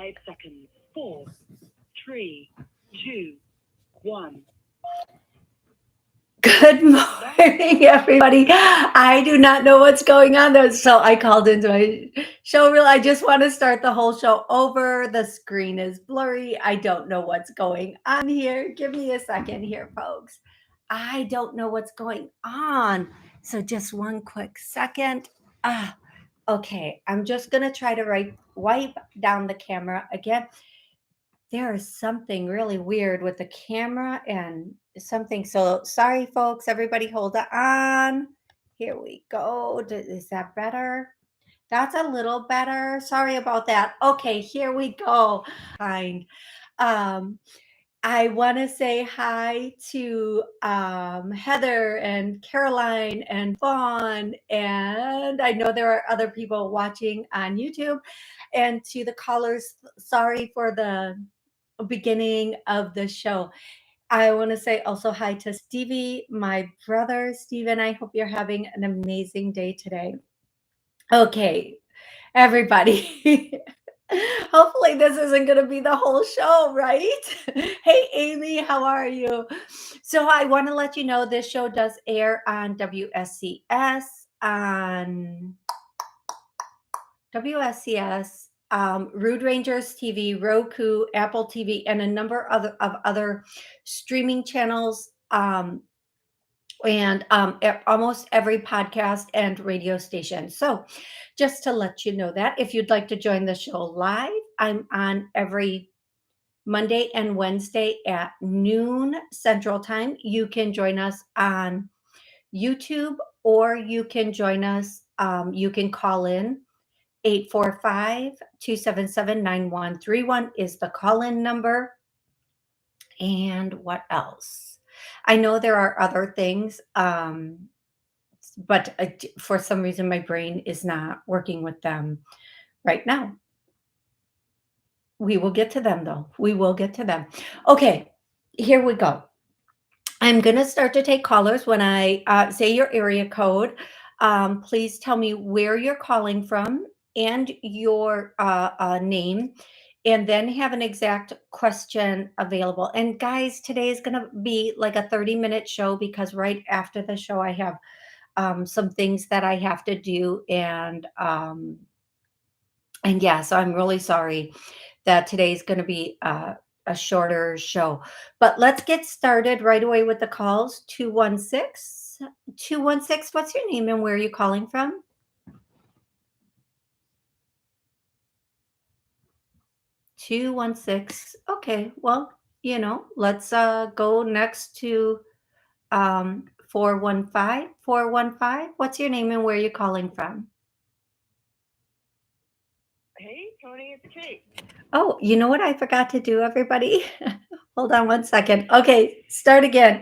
5 seconds. 4, 3, 2, 1. Good morning, everybody. I do not know what's going on there, so I called into my show reel. I just want to start the whole show over. The screen is blurry. I don't know what's going on here. Give me a second here, folks. I don't know what's going on. So just one quick second. Okay, I'm just gonna try to wipe down the camera again. There is something really weird with the camera and something. So sorry, folks. Everybody hold on. Here we go. Is that better? That's a little better. Sorry about that. Okay, here we go. Fine. Um, I want to say hi to Heather and Caroline and Fawn. And I know there are other people watching on YouTube. And to the callers, sorry for the beginning of the show. I want to say also hi to Stevie, my brother. Steven, I hope you're having an amazing day today. Okay, everybody. Hopefully, this isn't going to be the whole show, right? Hey, Amy, how are you? So, I want to let you know this show does air on WSCS, Rude Rangers TV, Roku, Apple TV, and a number of other streaming channels, and almost every podcast and radio station. So, just to let you know that if you'd like to join the show live, I'm on every Monday and Wednesday at noon Central Time. You can join us on YouTube, or you can join us. You can call in 845-277-9131 is the call-in number. And what else? I know there are other things, but for some reason my brain is not working with them right now. We will get to them, though. We will get to them. Okay, here we go. I'm going to start to take callers. When I say your area code, please tell me where you're calling from and your name, and then have an exact question available. And guys, today is going to be like a 30-minute show because right after the show, I have some things that I have to do. And yeah, so I'm really sorry that today's going to be a shorter show. But let's get started right away with the calls. 216. What's your name and where are you calling from? Two 116. Okay, well, let's go next to 415. 415. What's your name and where are you calling from? Hey, Toni, it's Kate. Oh, you know what I forgot to do, everybody? Hold on one second. Okay, start again.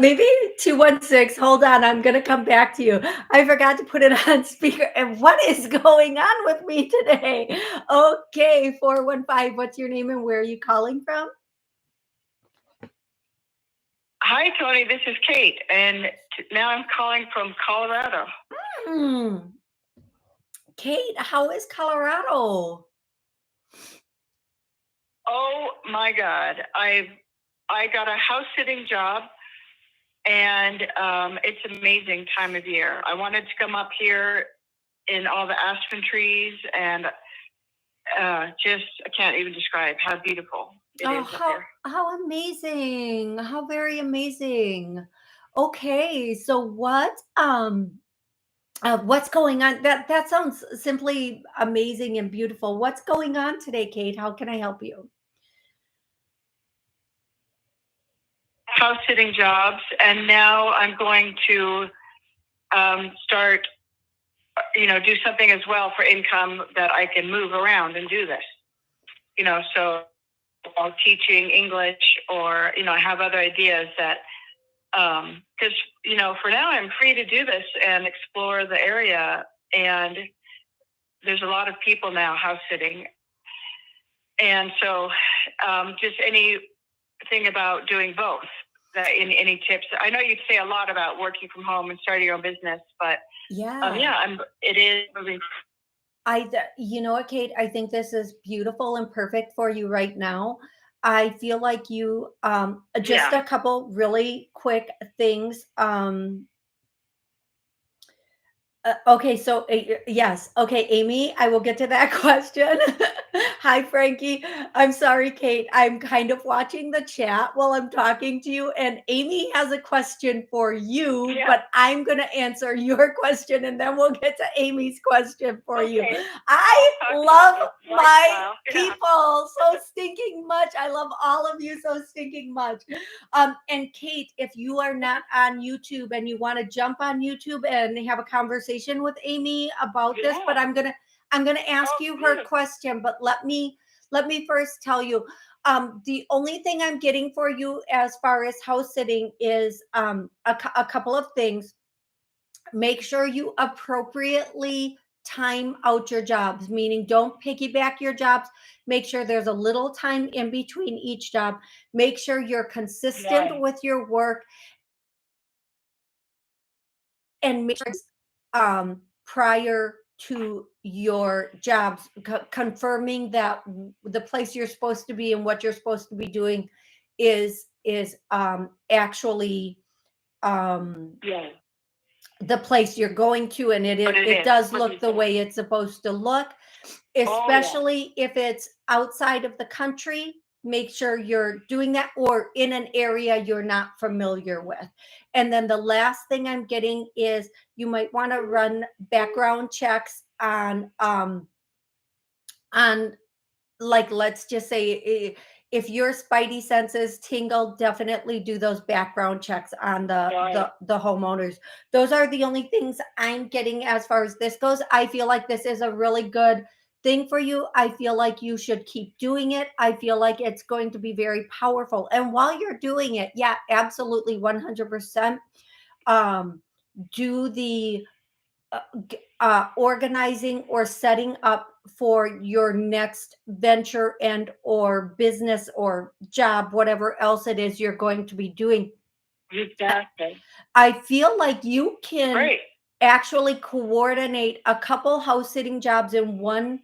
Maybe 216. Hold on, I'm going to come back to you. I forgot to put it on speaker. And what is going on with me today? Okay, 415. What's your name and where are you calling from? Hi, Toni. This is Kate, and now I'm calling from Colorado. Kate, how is Colorado? Oh my God! I got a house sitting job, and it's an amazing time of year. I wanted to come up here in all the aspen trees, and just I can't even describe how beautiful it is up here. How amazing! How very amazing! Okay, so what's going on? That sounds simply amazing and beautiful. What's going on today, Kate? How can I help you? House sitting jobs, and now I'm going to start, do something as well for income that I can move around and do this. So while teaching English, or I have other ideas that because for now I'm free to do this and explore the area, and there's a lot of people now house sitting, and so just anything about doing both. Any tips? I know you say a lot about working from home and starting your own business, but yeah, it is moving You know what, Kate? I think this is beautiful and perfect for you right now. I feel like you, just Yeah. a couple really quick things. Okay, so yes, okay, Amy, I will get to that question. Hi, Frankie. I'm sorry, Kate. I'm kind of watching the chat while I'm talking to you, and Amy has a question for you, Yeah. but I'm going to answer your question, and then we'll get to Amy's question for you. Okay. I'll I talk about love my my lifestyle. Yeah. people so stinking much. I love all of you so stinking much. And Kate, if you are not on YouTube and you want to jump on YouTube and have a conversation with Amy about this, but Yeah. I'm gonna ask Oh, you her good. question. But let me first tell you, the only thing I'm getting for you as far as house sitting is a couple of things. Make sure you appropriately time out your jobs, meaning don't piggyback your jobs. Make sure there's a little time in between each job. Make sure you're consistent Right. with your work, and make sure prior to your jobs, confirming that the place you're supposed to be and what you're supposed to be doing is actually um Yeah. the place you're going to, and it But is it it is. does What you look the said. way it's supposed to look, Oh, yeah. especially if it's outside of the country. Make sure you're doing that, or in an area you're not familiar with. And then the last thing I'm getting is you might want to run background checks on, like, let's just say, if your spidey senses tingle, definitely do those background checks on the Right. homeowners. Those are the only things I'm getting as far as this goes. I feel like this is a really good thing for you. I feel like you should keep doing it. I feel like it's going to be very powerful, and while you're doing it, yeah, absolutely, 100%, um do the organizing or setting up for your next venture and or business or job, whatever else it is you're going to be doing. Exactly. I feel like you can Great. actually coordinate a couple house sitting jobs in one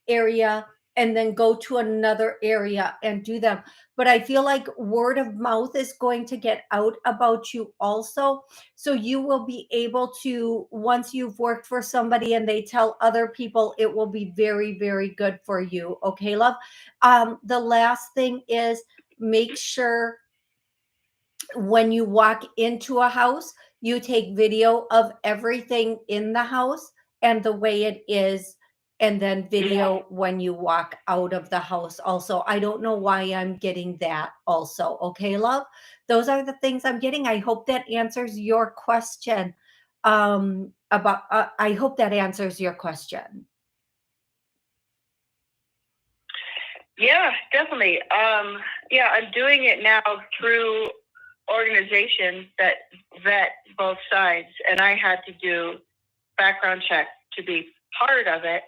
area and then go to another area and do them. But I feel like word of mouth is going to get out about you also. So you will be able to, once you've worked for somebody and they tell other people, it will be very, very good for you. Okay, love. The last thing is, make sure when you walk into a house, you take video of everything in the house and the way it is, and then Yeah. video when you walk out of the house. Also, I don't know why I'm getting that also. Okay, love? Those are the things I'm getting. I hope that answers your question. About I hope that answers your question. Yeah, definitely. Yeah, I'm doing it now through organizations that vet both sides, and I had to do background check to be part of it.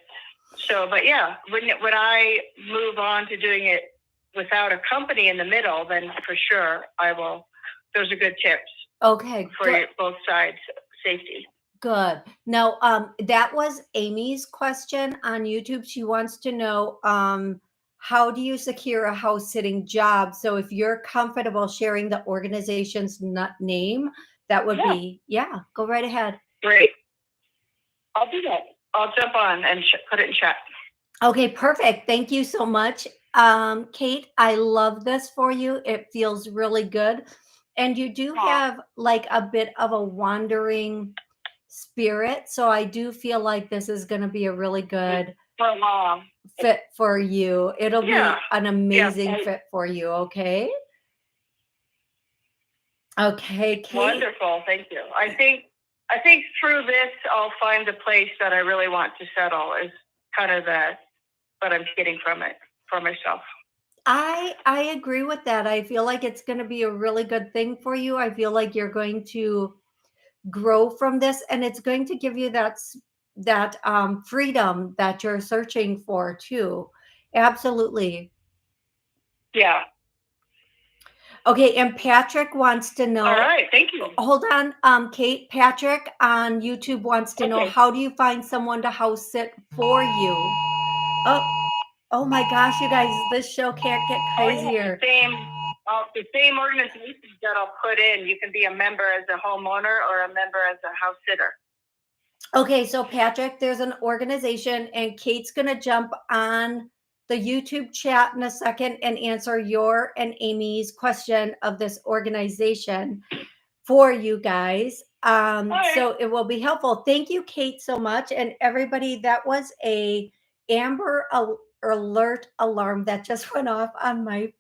So, but yeah, when I move on to doing it without a company in the middle, then for sure I will. Those are good tips Okay, for good. both sides safety. Good. Now, that was Amy's question on YouTube. She wants to know, how do you secure a house sitting job? So if you're comfortable sharing the organization's name, that would Yeah, be, yeah, go right ahead. great. I'll do that. I'll jump on and put it in chat. Okay, perfect. Thank you so much. Kate, I love this for you. It feels really good. And you do have like a bit of a wandering spirit. So I do feel like this is going to be a really good For a while. fit for you. It'll Yeah. be an amazing fit for you. Okay. Okay, Kate. Wonderful. Thank you. I think through this I'll find the place that I really want to settle is kind of what I'm getting from it for myself. I agree with that. I feel like it's going to be a really good thing for you. I feel like you're going to grow from this, and it's going to give you that freedom that you're searching for too. Absolutely. Yeah. Okay, and Patrick wants to All know. right. Thank you. Hold on, Kate. Patrick on YouTube wants to know, Okay. how do you find someone to house sit for you? Oh my gosh, you guys, this show can't get Oh, yeah, crazier. the same organizations that I'll put in. You can be a member as a homeowner or a member as a house sitter. Okay, so Patrick, there's an organization, and Kate's going to jump on the YouTube chat in a second and answer your and Amy's question of this organization for you guys. Right. So it will be helpful. Thank you, Kate, so much. And everybody, that was a Amber Alert alarm that just went off on my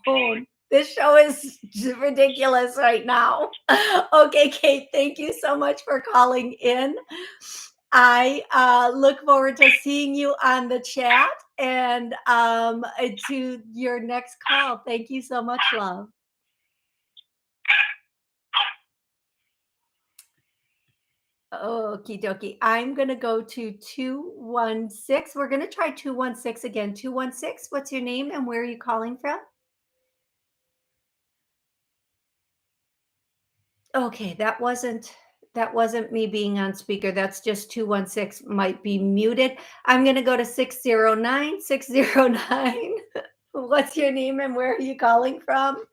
phone. This show is ridiculous right now. Okay, Kate, thank you so much for calling in. I look forward to seeing you on the chat and to your next call. Thank you so much, love. Okie dokie. I'm going to go to 216. We're going to try 216 again. 216, what's your name and where are you calling from? Okay, that wasn't me being on speaker. That's just 216 might be muted. I'm going to go to 609. 609. What's your name and where are you calling from?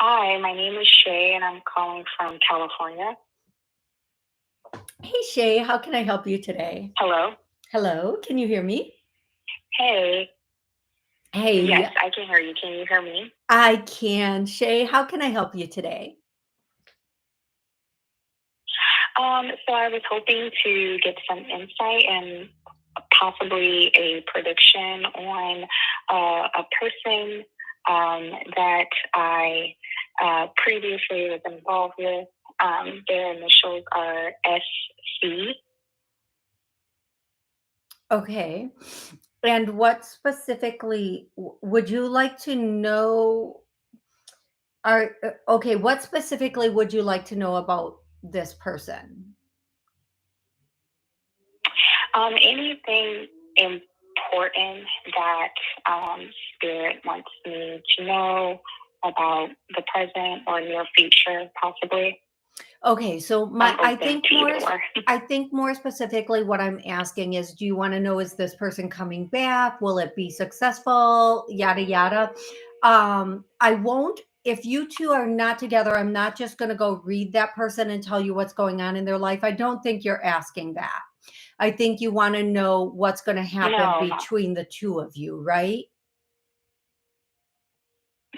Hi, my name is Shay, and I'm calling from California. Hey, Shay, how can I help you today? Hello. Hello, can you hear me? Hey. Hey. Yes, I can hear you. Can you hear me? I can. Shay, how can I help you today? So I was hoping to get some insight and possibly a prediction on a person that I previously was involved with. Their initials are SC. Okay. And what specifically would you like to know? Okay, what specifically would you like to know about this person? Anything important that Spirit wants me to know about the present or near future, possibly. Okay, so I think more specifically what I'm asking is, do you want to know, is this person coming back? Will it be successful? Yada yada. I won't, if you two are not together, I'm not just going to go read that person and tell you what's going on in their life. I don't think you're asking that. I think you want to know what's going to happen between the two of you, right?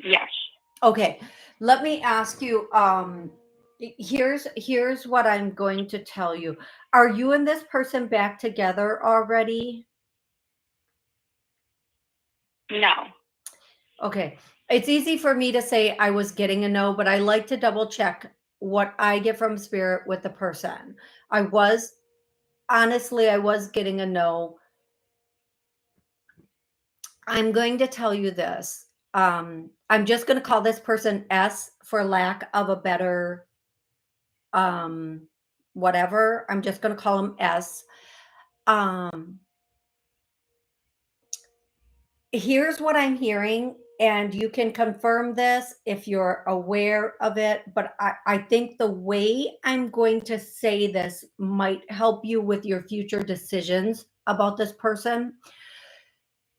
Yes. Okay, let me ask you, here's what I'm going to tell you. Are you and this person back together already? No. Okay. It's easy for me to say I was getting a no, but I like to double check what I get from spirit with the person. I was getting a no. I'm going to tell you this. I'm just going to call this person S for lack of a better whatever. I'm just going to call him S. Here's what I'm hearing, and you can confirm this if you're aware of it, but I think the way I'm going to say this might help you with your future decisions about this person.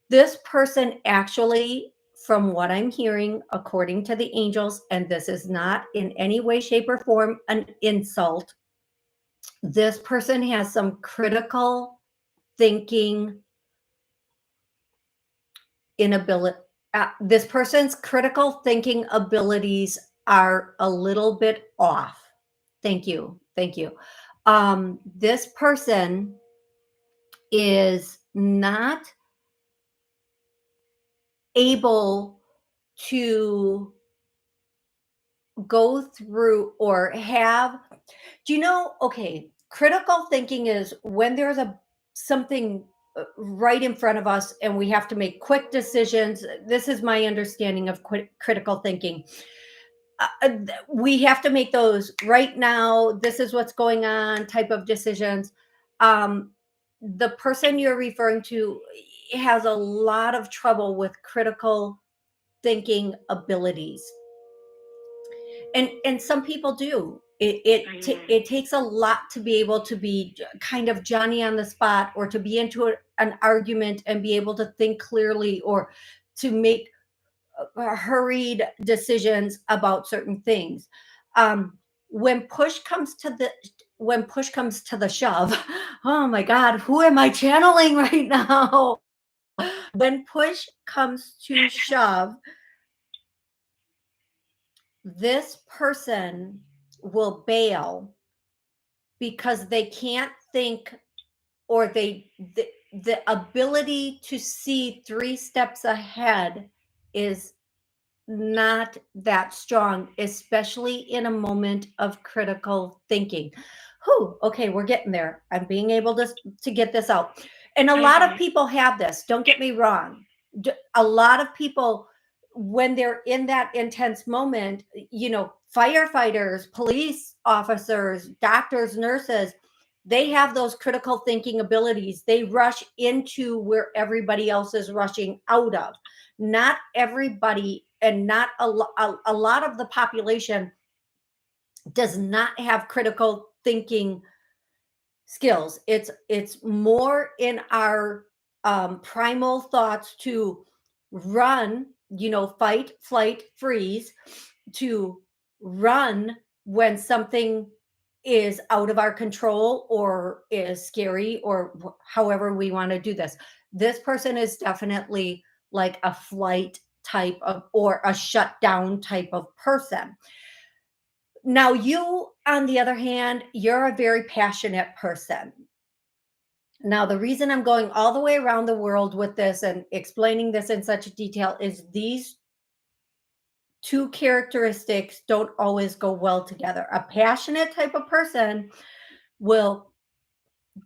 This person actually, from what I'm hearing, according to the angels, and this is not in any way, shape, or form an insult, this person has some critical thinking inability. This person's critical thinking abilities are a little bit off. Thank you. Thank you. This person is not able to go through or have, do you know, okay, critical thinking is when there's something right in front of us and we have to make quick decisions. This is my understanding of critical thinking. We have to make those right now. This is what's going on type of decisions. The person you're referring to has a lot of trouble with critical thinking abilities. And some people do. It takes a lot to be able to be kind of Johnny on the spot, or to be into an argument and be able to think clearly, or to make hurried decisions about certain things. Um, when push comes to the when push comes to the shove, oh my God, who am I channeling right now? When push comes to shove, this person will bail because they can't think, or the ability to see 3 steps ahead is not that strong, especially in a moment of critical thinking. Whew, okay, we're getting there. I'm being able to get this out. And a lot of people have this, don't get me wrong. A lot of people, when they're in that intense moment, firefighters, police officers, doctors, nurses, they have those critical thinking abilities. They rush into where everybody else is rushing out of. Not everybody, and not a lot of the population does not have critical thinking skills. It's more in our primal thoughts to run, fight, flight, freeze, to run when something is out of our control or is scary, or however we want to do this. This person is definitely like a flight type of, or a shutdown type of person. Now, you, on the other hand, you're a very passionate person. Now, the reason I'm going all the way around the world with this and explaining this in such detail is these 2 characteristics don't always go well together. A passionate type of person will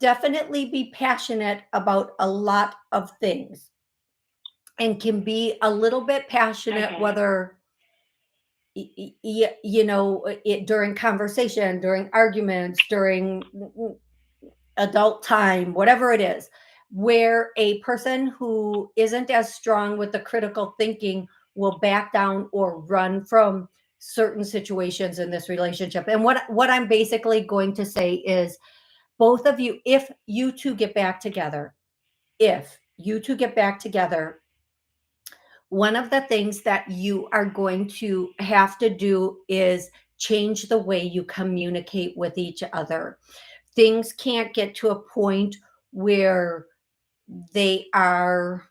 definitely be passionate about a lot of things, and can be a little bit passionate, whether during conversation, during arguments, during adult time, whatever it is, where a person who isn't as strong with the critical thinking will back down or run from certain situations in this relationship. And what I'm basically going to say is, both of you, if you two get back together, one of the things that you are going to have to do is change the way you communicate with each other. Things can't get to a point where they are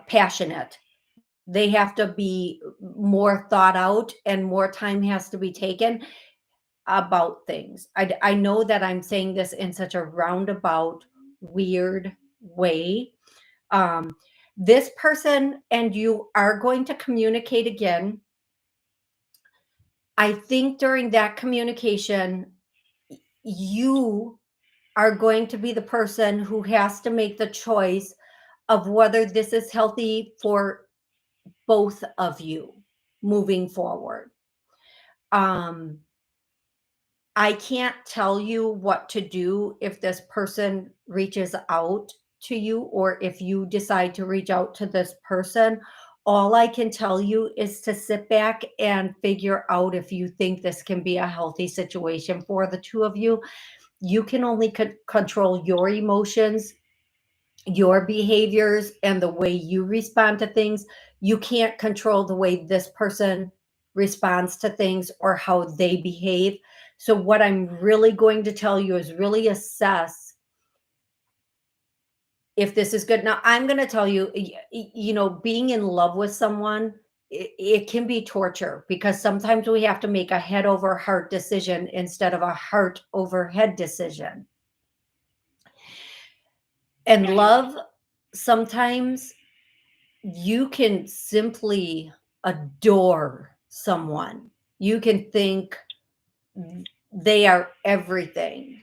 passionate. They have to be more thought out, and more time has to be taken about things. I know that I'm saying this in such a roundabout, weird way. Um, this person and you are going to communicate again. I think during that communication, you are going to be the person who has to make the choice of whether this is healthy for both of you moving forward. I can't tell you what to do if this person reaches out to you, or if you decide to reach out to this person. All I can tell you is to sit back and figure out if you think this can be a healthy situation for the two of you. You can only control your emotions, your behaviors, and the way you respond to things. You can't control the way this person responds to things or how they behave. So, what I'm really going to tell you is really assess if this is good. Now, I'm going to tell you, being in love with someone, it can be torture, because sometimes we have to make a head over heart decision instead of a heart over head decision. And love, sometimes you can simply adore someone. You can think they are everything,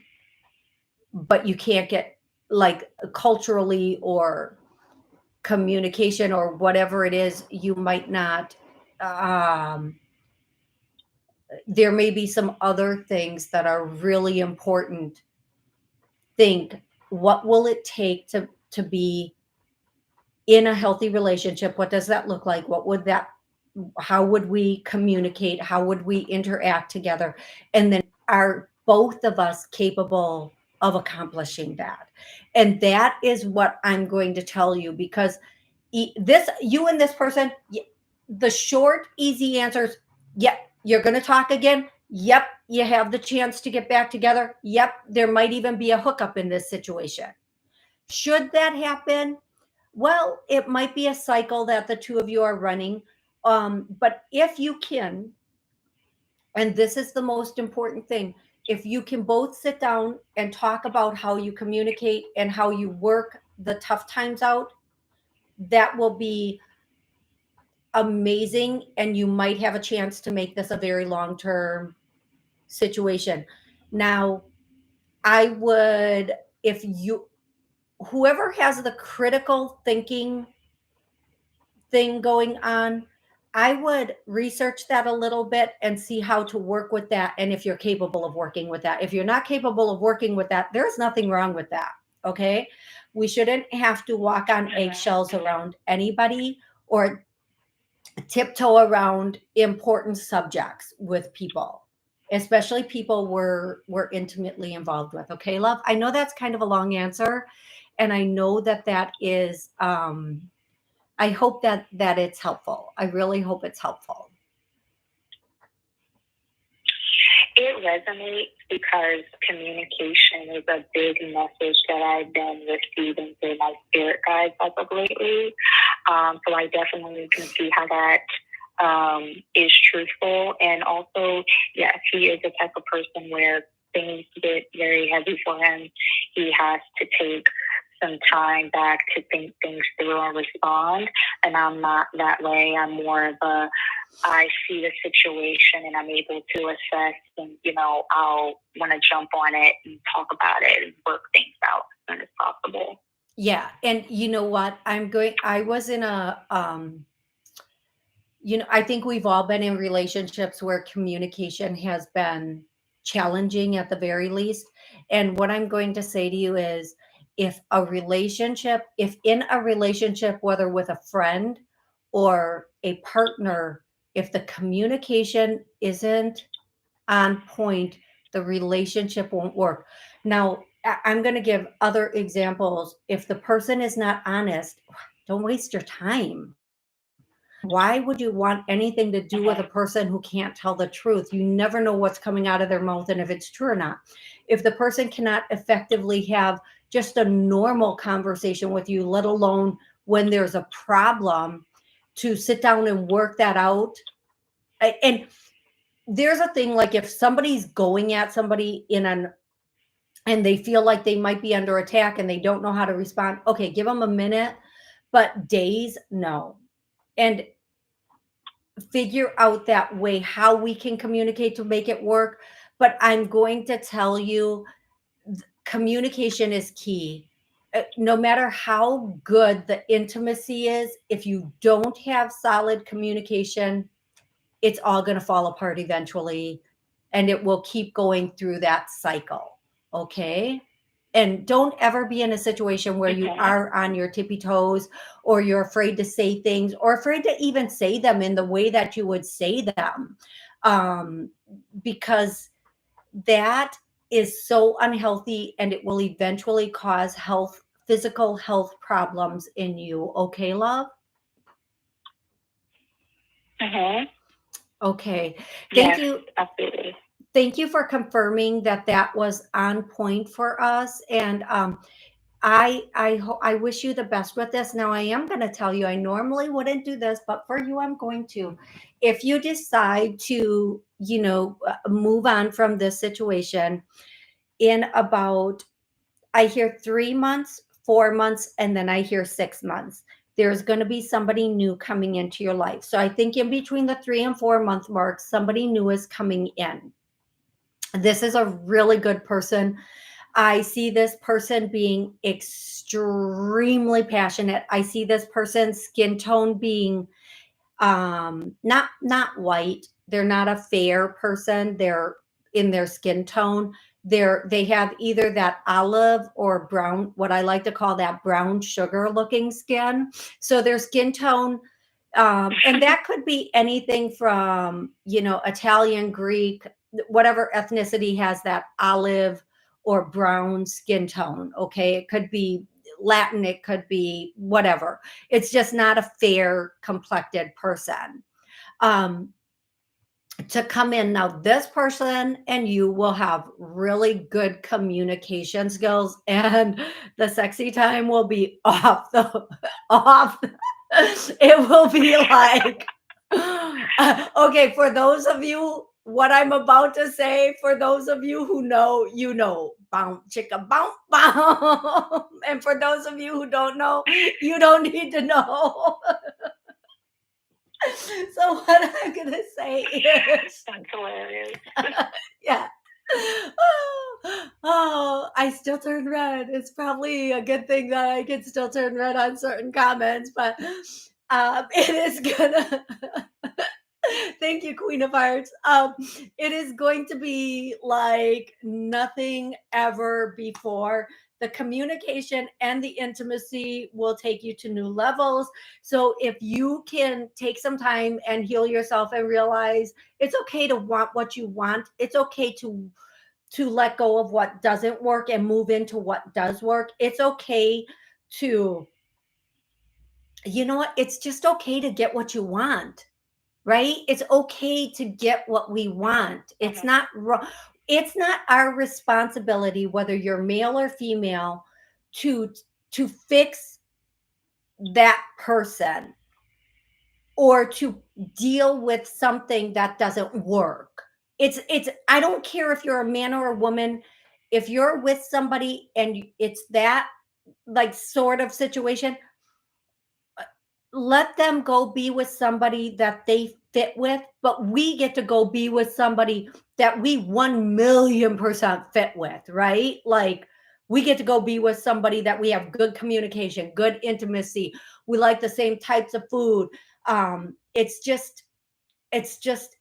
but you can't get, like, culturally or communication or whatever it is, you might not. Um, there may be some other things that are really important. Think, what will it take to to be in a healthy relationship? What does that look like? What would that, how would we communicate? How would we interact together? And then are both of us capable of accomplishing that? And that is what I'm going to tell you, because this, you and this person, the short, easy answers, yep, you're going to talk again. Yep, you have the chance to get back together. Yep, there might even be a hookup in this situation. Should that happen? Well, it might be a cycle that the two of you are running. But if you can, and this is the most important thing, if you can both sit down and talk about how you communicate and how you work the tough times out, that will be amazing. And you might have a chance to make this a very long term situation. Now, I would, if you, whoever has the critical thinking thing going on, I would research that a little bit and see how to work with that. And if you're capable of working with that, if you're not capable of working with that, there's nothing wrong with that. Okay. We shouldn't have to walk on eggshells around anybody or tiptoe around important subjects with people, especially people we're intimately involved with. Okay, love. I know that's kind of a long answer, and I know that that is I hope that it's helpful. I really hope it's helpful. It resonates because communication is a big message that I've been receiving through my spirit guides as of lately. So I definitely can see how that is truthful. And also, yes, he is the type of person where things get very heavy for him. He has to take some time back to think things through and respond. And I'm not that way. I'm more of a, I see the situation and I'm able to assess, and I'll want to jump on it and talk about it and work things out as soon as possible. Yeah, and you know what? I was in a I think we've all been in relationships where communication has been challenging at the very least. And what I'm going to say to you is, if in a relationship, whether with a friend or a partner, if the communication isn't on point, the relationship won't work. Now, I'm going to give other examples. If the person is not honest, don't waste your time. Why would you want anything to do with a person who can't tell the truth? You never know what's coming out of their mouth and if it's true or not. If the person cannot effectively have just a normal conversation with you, let alone when there's a problem, to sit down and work that out. And there's a thing, like if somebody's going at somebody and they feel like they might be under attack and they don't know how to respond, okay, give them a minute, but days, no. And figure out that way how we can communicate to make it work. But I'm going to tell you, communication is key. No matter how good the intimacy is, if you don't have solid communication, it's all going to fall apart eventually, and it will keep going through that cycle. Okay. And don't ever be in a situation where you are on your tippy toes, or you're afraid to say things, or afraid to even say them in the way that you would say them. Um, because that is so unhealthy, and it will eventually cause physical health problems in you. Okay, love? Mm-hmm. Okay. Thank Yes, you. absolutely. Thank you for confirming that that was on point for us. And I wish you the best with this. Now, I am going to tell you, I normally wouldn't do this, but for you, I'm going to. If you decide to, move on from this situation in about, I hear 3 months, 4 months, and then I hear 6 months, there's going to be somebody new coming into your life. So I think in between the 3 and 4 month mark, somebody new is coming in. This is a really good person. I see this person being extremely passionate. I see this person's skin tone being not white. They're not a fair person. They're in their skin tone. They have either that olive or brown, what I like to call that brown sugar looking skin. So their skin tone, and that could be anything from, Italian, Greek, whatever ethnicity has that olive or brown skin tone. Okay. It could be Latin, it could be whatever. It's just not a fair complected person. Um, to come in. Now, this person and you will have really good communication skills, and the sexy time will be off the off. It will be like, okay, for those of you, what I'm about to say, for those of you who know, bounce, chicka, bounce, bounce. And for those of you who don't know, you don't need to know. So what I'm gonna say is, That's hilarious. yeah. I still turn red. It's probably a good thing that I can still turn red on certain comments, but it is gonna. Thank you, Queen of Hearts. It is going to be like nothing ever before. The communication and the intimacy will take you to new levels. So if you can take some time and heal yourself and realize it's okay to want what you want, it's okay to let go of what doesn't work and move into what does work. It's okay to, you know what? It's just okay to get what you want, right? It's okay to get what we want. It's not wrong. It's not our responsibility, whether you're male or female, to to fix that person or to deal with something that doesn't work. It's I don't care if you're a man or a woman, if you're with somebody and it's that like sort of situation, let them go be with somebody that they fit with, but we get to go be with somebody that we 1,000,000% fit with, right? Like we get to go be with somebody that we have good communication, good intimacy. We like the same types of food.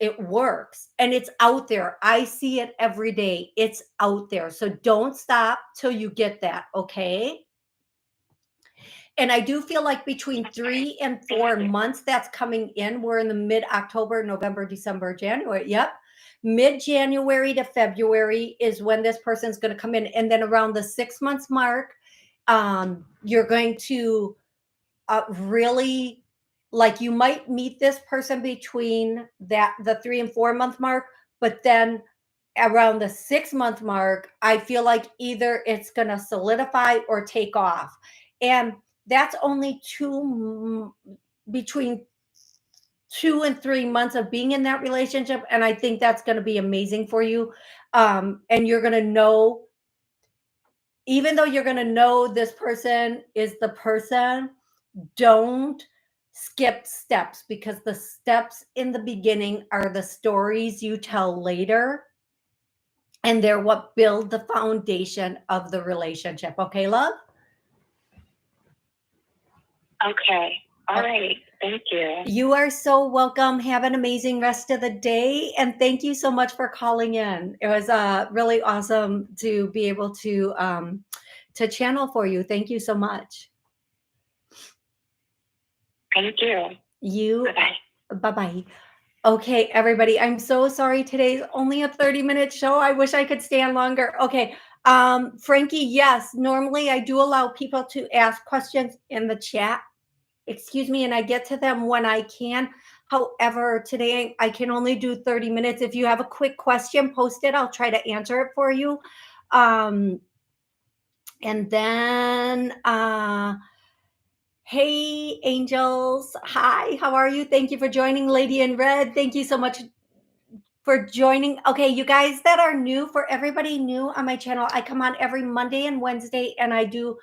It works and it's out there. I see it every day. It's out there. So don't stop till you get that. Okay. And I do feel like between 3 and 4 months that's coming in. We're in the mid-October, November, December, January. Yep. Mid-January to February is when this person's going to come in. And then around the 6 months mark, you're going to really, like, you might meet this person between the 3 and 4 month mark, but then around the 6 month mark, I feel like either it's going to solidify or take off. And that's only between 2 and 3 months of being in that relationship. And I think that's going to be amazing for you. And you're going to know, even though you're going to know this person is the person, don't skip steps, because the steps in the beginning are the stories you tell later, and they're what build the foundation of the relationship. Okay, love? Okay. All right. Thank you. You are so welcome. Have an amazing rest of the day. And thank you so much for calling in. It was really awesome to be able to channel for you. Thank you so much. Thank you. Bye-bye. Bye-bye. Okay, everybody, I'm so sorry. Today's only a 30-minute show. I wish I could stay on longer. Okay. Frankie, yes, normally I do allow people to ask questions in the chat. Excuse me, and I get to them when I can. However, today I can only do 30 minutes. If you have a quick question, post it. I'll try to answer it for you. And then hey, angels. Hi, how are you? Thank you for joining, Lady in Red. Thank you so much for joining. Okay, you guys that are new, for everybody new on my channel, I come on every Monday and Wednesday, and I do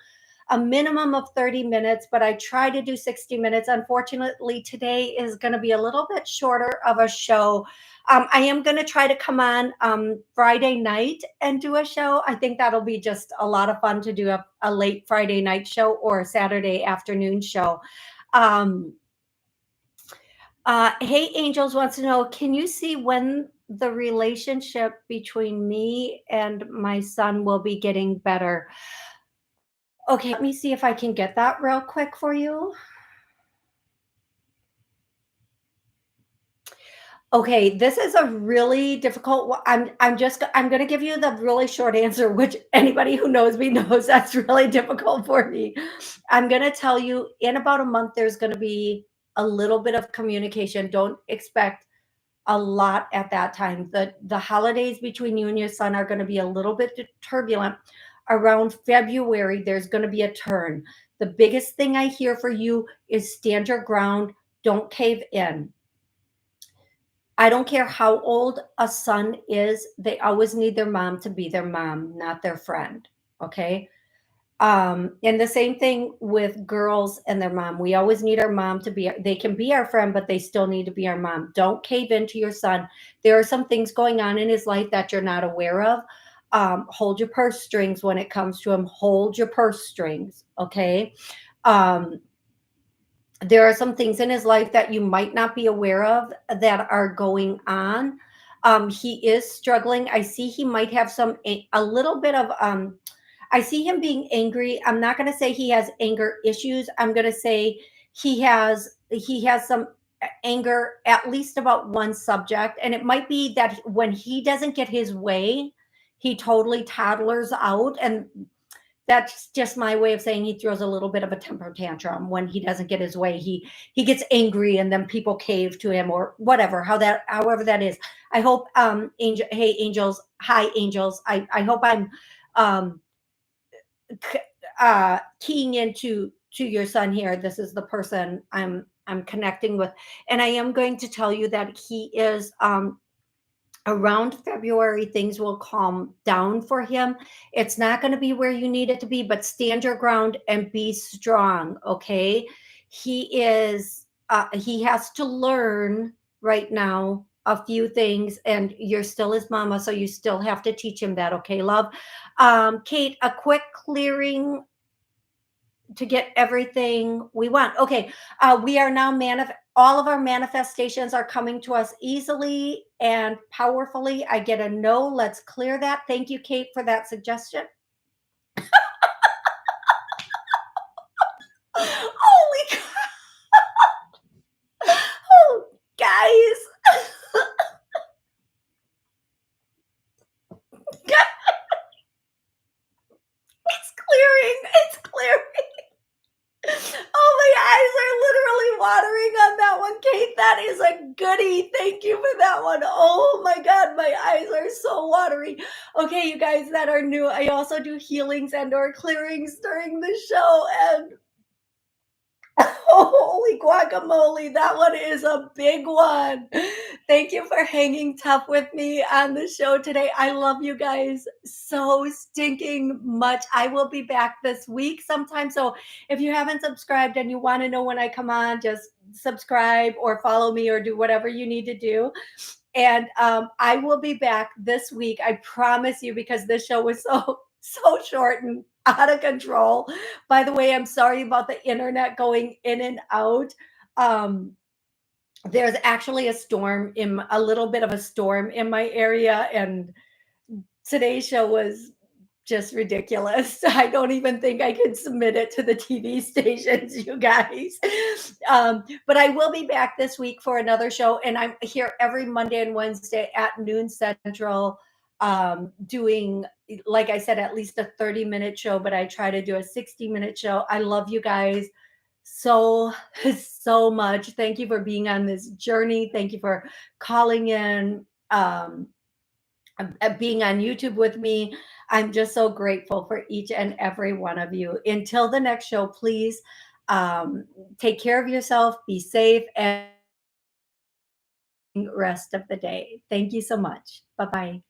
a minimum of 30 minutes, but I try to do 60 minutes. Unfortunately, today is going to be a little bit shorter of a show. I am going to try to come on Friday night and do a show. I think that'll be just a lot of fun to do a late Friday night show or a Saturday afternoon show. Hey Angels wants to know, can you see when the relationship between me and my son will be getting better. Okay, let me see if I can get that real quick for you. Okay, this is a really difficult one. I'm gonna give you the really short answer, which anybody who knows me knows that's really difficult for me. I'm gonna tell you in about a month there's gonna be a little bit of communication. Don't expect a lot at that time. The holidays between you and your son are going to be a little bit turbulent. Around February, there's going to be a turn. The biggest thing I hear for you is stand your ground, don't cave in. I don't care how old a son is, they always need their mom to be their mom, not their friend. Okay. And the same thing with girls and their mom. We always need our mom to be, they can be our friend, but they still need to be our mom. Don't cave into your son. There are some things going on in his life that you're not aware of. Hold your purse strings when it comes to him. Hold your purse strings. Okay. Um, there are some things in his life that you might not be aware of that are going on. He is struggling. I see he might have a little bit of, I see him being angry. I'm not going to say he has anger issues. I'm going to say he has some anger at least about one subject, and it might be that when he doesn't get his way, he totally toddlers out, and that's just my way of saying he throws a little bit of a temper tantrum when he doesn't get his way. He gets angry and then people cave to him or whatever, however that is. I hope hey angels, hi angels. I hope I'm um keying into to your son here. This is the person I'm connecting with, and I am going to tell you that he is around February, things will calm down for him. It's not going to be where you need it to be, but stand your ground and be strong. Okay. He has to learn right now a few things, and you're still his mama. So you still have to teach him that. Okay, love. Kate, a quick clearing to get everything we want. Okay, we are now all of our manifestations are coming to us easily and powerfully. I get a no. Let's clear that. Thank you, Kate, for that suggestion. Holy oh, guys. It's clearing. It's clearing. Oh, my eyes are literally watering on that one, Kate. That is a goodie. Thank you for that one. Oh my God, my eyes are so watery. Okay, you guys that are new, I also do healings and or clearings during the show, and holy guacamole, that one is a big one. Thank you for hanging tough with me on the show today. I love you guys so stinking much. I will be back this week sometime. So if you haven't subscribed and you want to know when I come on, just subscribe or follow me or do whatever you need to do. And I will be back this week. I promise you, because this show was so short and out of control. By the way, I'm sorry about the internet going in and out. Um, there's actually a little bit of a storm in my area, and today's show was just ridiculous. I don't even think I could submit it to the TV stations, you guys. But I will be back this week for another show, and I'm here every Monday and Wednesday at noon Central, doing, like I said, at least a 30-minute show, but I try to do a 60-minute show. I love you guys so so much. Thank you for being on this journey. Thank you for calling in. Being on YouTube with me. I'm just so grateful for each and every one of you. Until the next show, please um, take care of yourself, be safe, and rest of the day. Thank you so much. Bye bye.